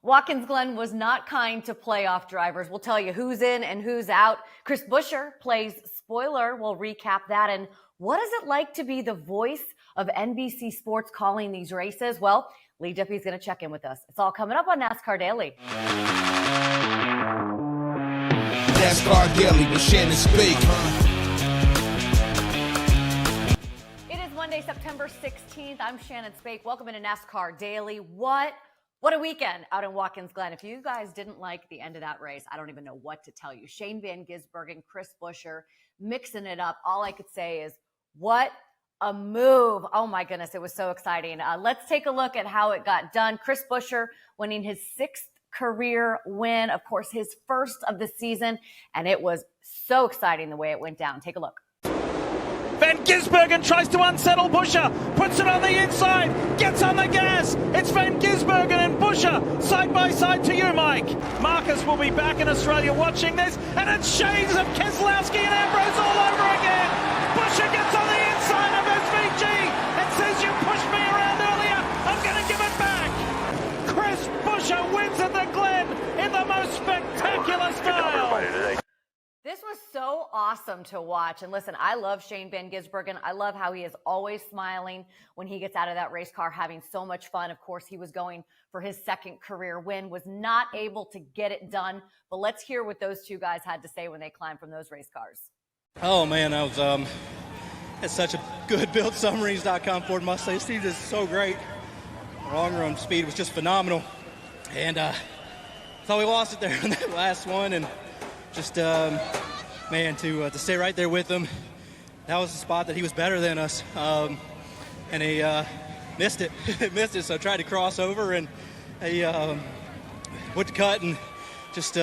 Watkins Glen was not kind to playoff drivers. We'll tell you who's in and who's out. Chris Buescher plays spoiler. We'll recap that. And what is it like to be the voice of NBC Sports calling these races? Well, Leigh Diffey is going to check in with us. It's all coming up on NASCAR Daily. NASCAR Daily with Shannon Spake. It is Monday, September 16th. I'm Shannon Spake. Welcome into NASCAR Daily. What a weekend out in Watkins Glen. If you guys didn't like the end of that race, I don't even know what to tell you. Shane Van Gisbergen, Chris Buescher, mixing it up. All I could say is, what a move. Oh my goodness, it was so exciting. Let's take a look at how it got done. Chris Buescher winning his 6th career win, of course, his first of the season, and it was so exciting the way it went down. Take a look. Van Gisbergen tries to unsettle Buescher, puts it on the inside, gets on the gas. It's Van Gisbergen and Buescher side by side to you, Mike. Marcus will be back in Australia watching this, and it's shades of Keselowski and Ambrose all over again. Buescher gets on the inside of SVG and says, "You pushed me around earlier, I'm going to give it back." Chris Buescher wins at the Glen in the most spectacular style. This was so awesome to watch. And listen, I love Shane Van Gisbergen. I love how he is always smiling when he gets out of that race car, having so much fun. Of course, he was going for his 2nd career win, was not able to get it done. But let's hear what those two guys had to say when they climbed from those race cars. Oh, man, that was it's such a good build. Summaries.com Ford Mustang. Steve is so great. Long run speed was just phenomenal. And thought we lost it there in that last one. And just, man, to stay right there with him, that was the spot that he was better than us, and he missed it. So I tried to cross over, and he went to cut, and just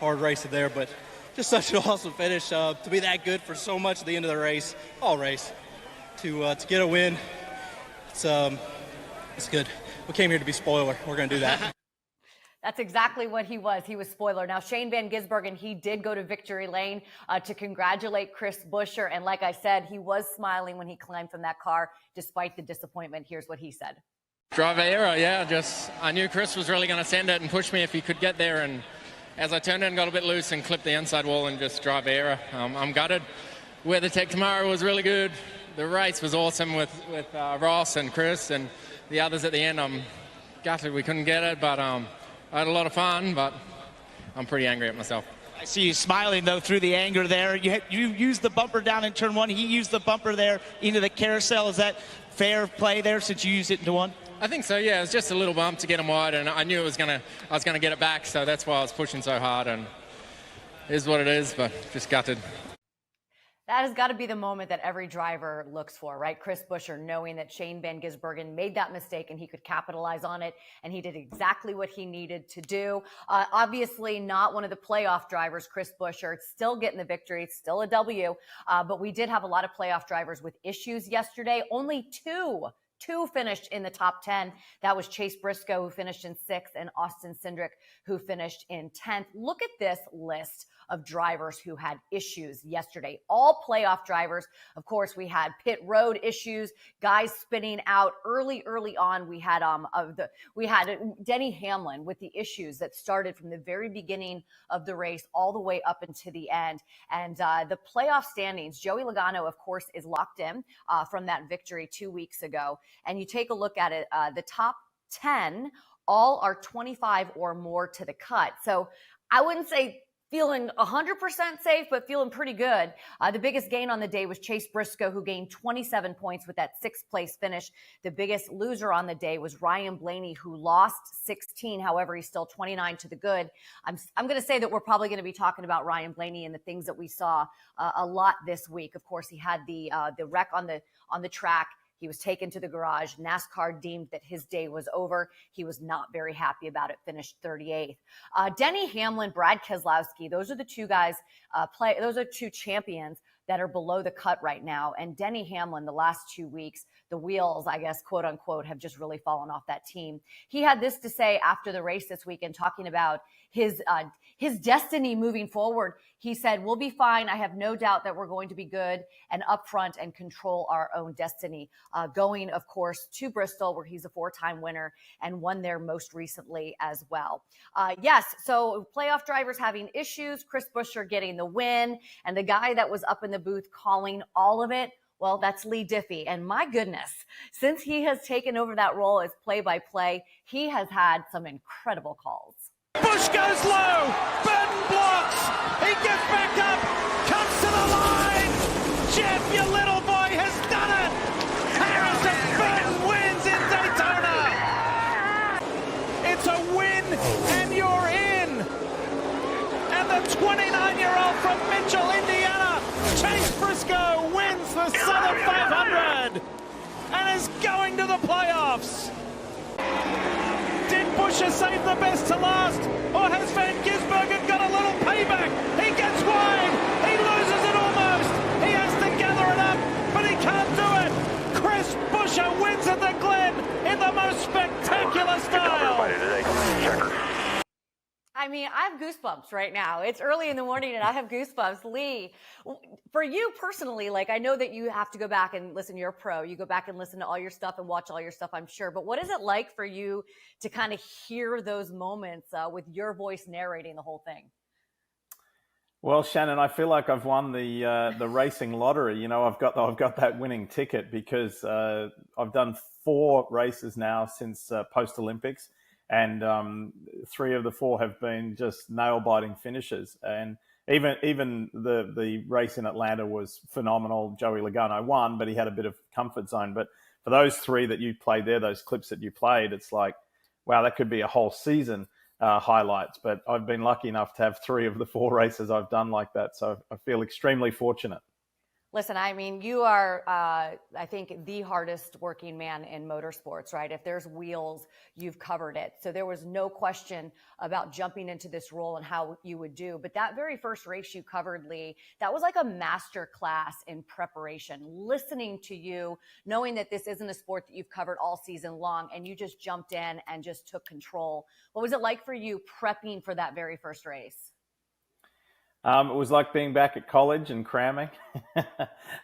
hard race it there, but just such an awesome finish to be that good for so much at the end of the race, all race, to get a win. It's good. We came here to be spoiler. We're going to do that. That's exactly what he was. He was spoiler. Now, Shane Van Gisbergen, he did go to victory lane to congratulate Chris Buescher. And like I said, he was smiling when he climbed from that car, despite the disappointment. Here's what he said. Driver error, yeah. I knew Chris was really going to send it and push me if he could get there. And as I turned in, got a bit loose and clipped the inside wall and just driver error. I'm gutted. WeatherTech tomorrow was really good. The race was awesome with Ross and Chris and the others at the end. I'm gutted we couldn't get it, but I had a lot of fun, but I'm pretty angry at myself. I see you smiling, though, through the anger there. You used the bumper down in turn 1. He used the bumper there into the carousel. Is that fair play there since you used it into 1? I think so, yeah. It was just a little bump to get him wide, and I knew I was gonna get it back, so that's why I was pushing so hard, and it is what it is, but just gutted. That has got to be the moment that every driver looks for, right? Chris Buescher, knowing that Shane Van Gisbergen made that mistake and he could capitalize on it, and he did exactly what he needed to do. Obviously not one of the playoff drivers, Chris Buescher. It's still getting the victory. It's still a W. But we did have a lot of playoff drivers with issues yesterday. Only two finished in the top 10. That was Chase Briscoe, who finished in 6th, and Austin Cindric, who finished in 10th. Look at this list of drivers who had issues yesterday. All playoff drivers. Of course, we had pit road issues, guys spinning out early on. We had Denny Hamlin with the issues that started from the very beginning of the race all the way up into the end. And the playoff standings, Joey Logano, of course, is locked in from that victory 2 weeks ago. And you take a look at it, the top 10 all are 25 or more to the cut. So I wouldn't say feeling 100% safe, but feeling pretty good. The biggest gain on the day was Chase Briscoe, who gained 27 points with that 6th place finish. The biggest loser on the day was Ryan Blaney, who lost 16. However, he's still 29 to the good. I'm going to say that we're probably going to be talking about Ryan Blaney and the things that we saw a lot this week. Of course, he had the wreck on the track. He was taken to the garage. NASCAR deemed that his day was over. He was not very happy about it, finished 38th. Denny Hamlin, Brad Keselowski, those are the two guys, those are two champions that are below the cut right now. And Denny Hamlin, the last 2 weeks, the wheels, I guess, quote unquote, have just really fallen off that team. He had this to say after the race this weekend, talking about his destiny moving forward. He said, "We'll be fine. I have no doubt that we're going to be good and upfront and control our own destiny." Going, of course, to Bristol, where he's a 4-time winner and won there most recently as well. Yes, so playoff drivers having issues, Chris Buescher getting the win, and the guy that was up in the booth calling all of it, well, that's Leigh Diffey. And my goodness, since he has taken over that role as play-by-play, he has had some incredible calls. Bush goes low. Burton blocks. He gets back up. Comes to the line. Jeff, your little boy, has done it. Harrison Burton wins in Daytona. It's a win, and you're in. And the 29-year-old from Mitchell, Indiana, Chase Briscoe, wins the Southern 500 and is going to the playoffs. Did Buescher save the best to last, or has Van Gisbergen got a little payback? He gets wide, he loses it almost, he has to gather it up, but he can't do it. Chris Buescher wins at the Glen in the most spectacular style. I mean, I have goosebumps right now. It's early in the morning and I have goosebumps. Leigh, for you personally, like, I know that you have to go back and listen. You're a pro. You go back and listen to all your stuff and watch all your stuff, I'm sure. But what is it like for you to kind of hear those moments with your voice narrating the whole thing? Well, Shannon, I feel like I've won the racing lottery. You know, I've got that winning ticket because I've done 4 races now since post-Olympics. And 3 of the 4 have been just nail-biting finishes. And even the race in Atlanta was phenomenal. Joey Logano won, but he had a bit of comfort zone. But for those 3 that you played there, those clips that you played, it's like, wow, that could be a whole season highlights. But I've been lucky enough to have 3 of the 4 races I've done like that. So I feel extremely fortunate. Listen, I mean, you are, I think, the hardest working man in motorsports, right? If there's wheels, you've covered it. So there was no question about jumping into this role and how you would do. But that very first race you covered, Leigh, that was like a master class in preparation. Listening to you, knowing that this isn't a sport that you've covered all season long, and you just jumped in and just took control. What was it like for you prepping for that very first race? It was like being back at college and cramming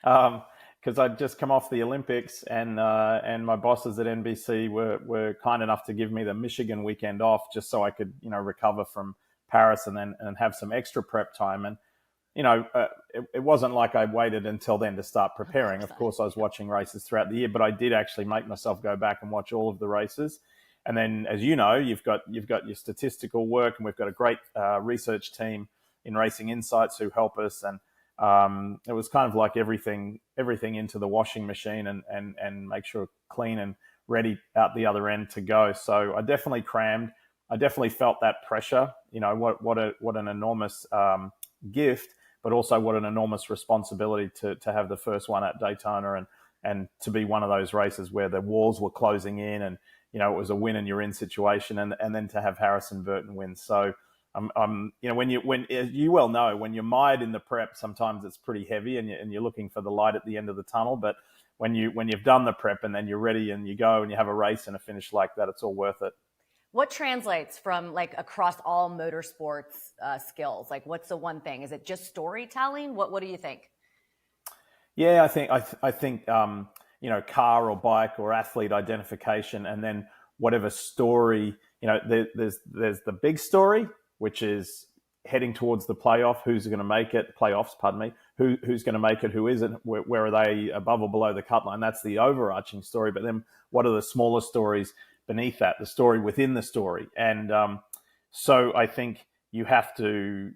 because I'd just come off the Olympics and my bosses at NBC were kind enough to give me the Michigan weekend off just so I could, recover from Paris and have some extra prep time. And, it wasn't like I waited until then to start preparing. Of course, I was watching races throughout the year, but I did actually make myself go back and watch all of the races. And then, as you know, you've got your statistical work, and we've got a great research team in Racing Insights who help us, and it was kind of like everything into the washing machine and make sure clean and ready out the other end to go. So I definitely crammed. I definitely felt that pressure. What an enormous gift, but also what an enormous responsibility to have the first one at Daytona and to be one of those races where the walls were closing in and it was a win and you're in situation, and then to have Harrison Burton win. So. When you well know, when you're mired in the prep, sometimes it's pretty heavy and you're looking for the light at the end of the tunnel. But when you've done the prep and then you're ready and you go and you have a race and a finish like that, it's all worth it. What translates from like across all motorsports skills? Like, what's the one thing? Is it just storytelling? What do you think? Yeah, I think car or bike or athlete identification, and then whatever story, there's the big story, which is heading towards the playoff. Who's going to make it? Playoffs, pardon me. Who's going to make it? Who isn't? Where are they above or below the cut line? That's the overarching story. But then what are the smaller stories beneath that? The story within the story. And so I think you have to,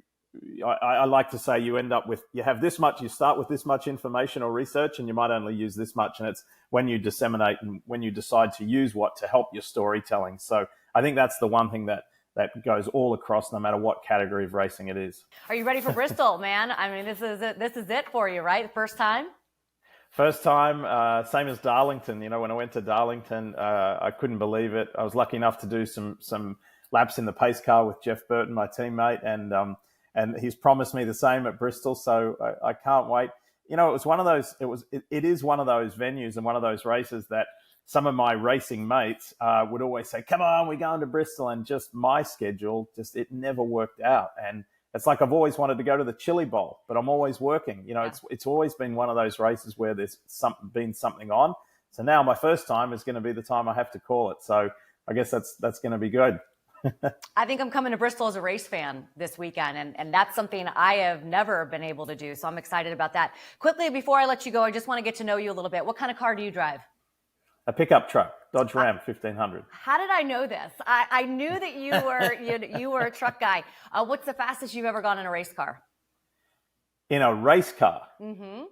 I like to say you have this much, you start with this much information or research, and you might only use this much. And it's when you disseminate and when you decide to use what to help your storytelling. So I think that's the one thing that goes all across, no matter what category of racing it is. Are you ready for Bristol, man? I mean, this is it for you, right? First time? First time, same as Darlington. When I went to Darlington, I couldn't believe it. I was lucky enough to do some laps in the pace car with Jeff Burton, my teammate, and he's promised me the same at Bristol, so I can't wait. it was one of those. It is one of those venues and one of those races that some of my racing mates would always say, "Come on, we're going to Bristol," and just my schedule, it never worked out. And it's like I've always wanted to go to the Chili Bowl, but I'm always working. It's always been one of those races where there's been something on. So now my first time is going to be the time I have to call it. So I guess that's going to be good. I think I'm coming to Bristol as a race fan this weekend, and that's something I have never been able to do. So I'm excited about that. Quickly, before I let you go, I just want to get to know you a little bit. What kind of car do you drive? A pickup truck, Dodge Ram 1500. How did I know this? I knew that you were a truck guy. What's the fastest you've ever gone in a race car? In a race car? Mm-hmm.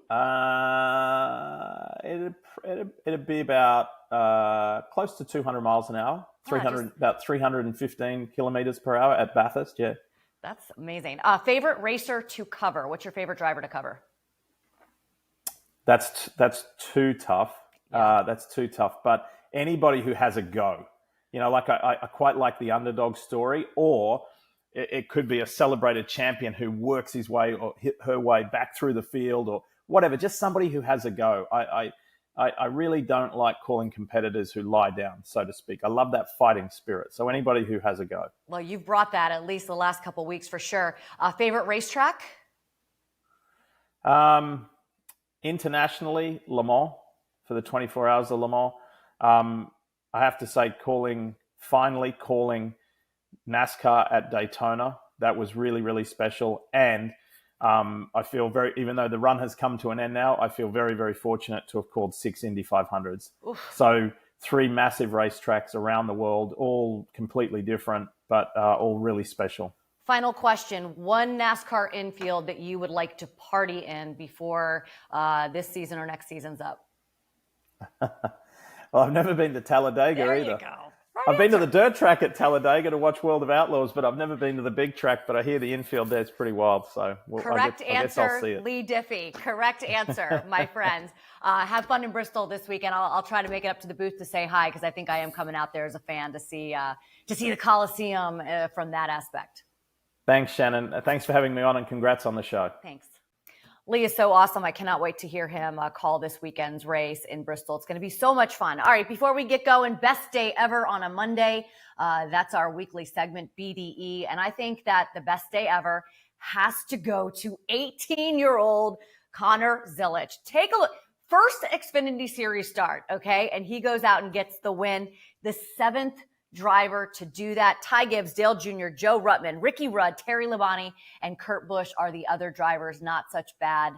It'd be about close to 200 miles an hour, about 315 kilometers per hour at Bathurst. Yeah, that's amazing. Favorite racer to cover? What's your favorite driver to cover? That's too tough. Yeah. That's too tough. But anybody who has a go, like I quite like the underdog story, or it could be a celebrated champion who works his way or her way back through the field or whatever. Just somebody who has a go. I really don't like calling competitors who lie down, so to speak. I love that fighting spirit. So anybody who has a go. Well, you've brought that at least the last couple of weeks for sure. Favorite racetrack? Internationally, Le Mans, for the 24 hours of Le Mans. I have to say finally calling NASCAR at Daytona. That was really, really special. And I feel even though the run has come to an end now, I feel very, very fortunate to have called 6 Indy 500s. Oof. So 3 massive racetracks around the world, all completely different, but all really special. Final question. One NASCAR infield that you would like to party in before this season or next season's up? Well, I've never been to Talladega there either. You go. Right I've been to the dirt track at Talladega to watch World of Outlaws, but I've never been to the big track. But I hear the infield there is pretty wild. So I guess I'll see it. Leigh Diffey. Correct answer, my friend. Have fun in Bristol this weekend. I'll try to make it up to the booth to say hi because I think I am coming out there as a fan to see the Coliseum from that aspect. Thanks, Shannon. Thanks for having me on, and congrats on the show. Thanks. Leigh is so awesome. I cannot wait to hear him call this weekend's race in Bristol. It's going to be so much fun. All right, before we get going, best day ever on a Monday. That's our weekly segment, BDE. And I think that the best day ever has to go to 18-year-old Connor Zilisch. Take a look. First Xfinity Series start, okay? And he goes out and gets the win. The 7th driver to do that. Ty Gibbs, Dale Jr., Joe Ruttman, Ricky Rudd, Terry Labonte, and Kurt Busch are the other drivers. Not such bad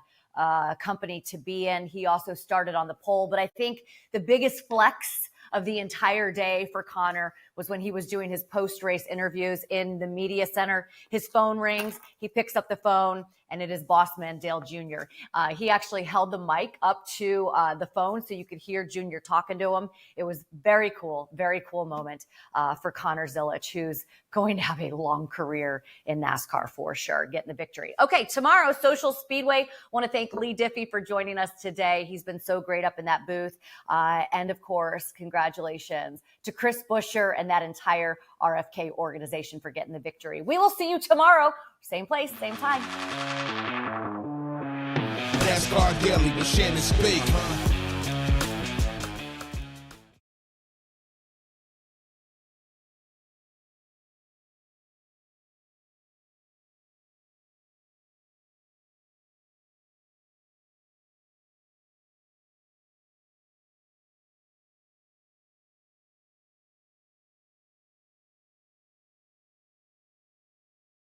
company to be in. He also started on the pole, but I think the biggest flex of the entire day for Connor was when he was doing his post-race interviews in the media center. His phone rings, he picks up the phone, and it is boss man Dale Jr. He actually held the mic up to the phone so you could hear Jr. talking to him. It was very cool moment for Connor Zilisch, who's going to have a long career in NASCAR for sure, getting the victory. Okay, tomorrow, Social Speedway. Want to thank Leigh Diffey for joining us today. He's been so great up in that booth. And of course, congratulations to Chris Buescher and that entire RFK organization for getting the victory. We will see you tomorrow. Same place, same time. NASCAR Daily with Shannon Spake.